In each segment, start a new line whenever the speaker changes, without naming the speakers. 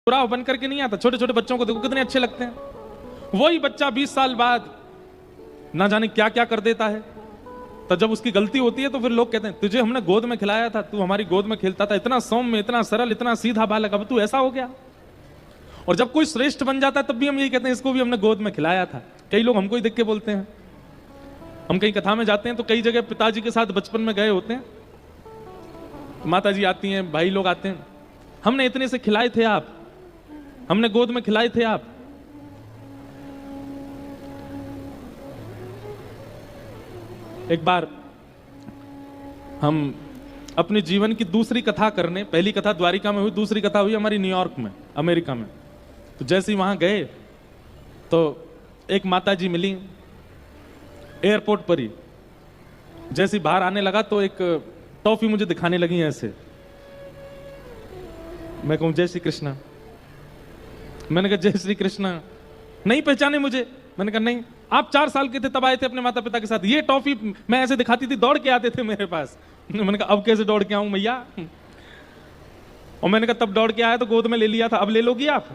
बुरा बन करके नहीं आता। छोटे छोटे बच्चों को देखो कितने अच्छे लगते हैं। वही बच्चा 20 साल बाद ना जाने क्या क्या कर देता है। तो जब उसकी गलती होती है तो फिर लोग कहते हैं तुझे हमने गोद में खिलाया था, तू हमारी गोद में खेलता था, इतना सौम्य, इतना सरल, इतना सीधा बालक, अब तू ऐसा हो गया। और जब कोई श्रेष्ठ बन जाता है तब भी हम यही कहते हैं इसको भी हमने गोद में खिलाया था। कई लोग हमको ही देख के बोलते हैं। हम कहीं कथा में जाते हैं तो कई जगह पिताजी के साथ बचपन में गए होते हैं, माता जी आती हैं, भाई लोग आते हैं, हमने इतने से खिलाए थे आप, हमने गोद में खिलाए थे आप। एक बार हम अपने जीवन की दूसरी कथा करने, पहली कथा द्वारिका में हुई, दूसरी कथा हुई हमारी न्यूयॉर्क में, अमेरिका में। तो जैसे ही वहां गए तो एक माता जी मिली एयरपोर्ट पर ही। जैसे ही बाहर आने लगा तो एक टॉफी मुझे दिखाने लगी ऐसे। मैं कहूं जय श्री कृष्णा। मैंने कहा जय श्री कृष्णा। नहीं पहचाने मुझे। मैंने कहा नहीं, आप 4 साल के थे तब आए थे अपने माता पिता के साथ, ये टॉफी मैं ऐसे दिखाती थी, दौड़ के आते थे मेरे पास। मैंने कहा अब कैसे दौड़ के आऊं मैया। और मैंने कहा तब दौड़ के आया तो गोद में ले लिया था, अब ले लोगी आप।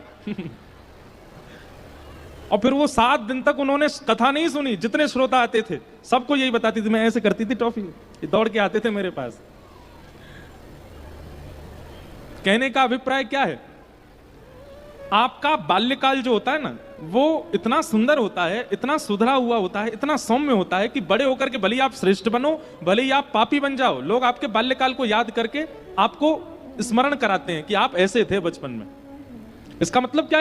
और फिर वो 7 दिन तक उन्होंने कथा नहीं सुनी। जितने श्रोता आते थे सबको यही बताती थी मैं ऐसे करती थी, टॉफी दौड़ के आते थे मेरे पास। कहने का अभिप्राय क्या है, आपका बाल्यकाल जो होता है ना वो इतना सुंदर होता है, इतना सुधरा हुआ होता है, इतना सौम्य होता है कि बड़े होकर के भले ही आप श्रेष्ठ बनो, भले ही आप पापी बन जाओ, लोग आपके बाल्यकाल को याद करके आपको स्मरण कराते हैं कि आप ऐसे थे बचपन में। इसका मतलब क्या है?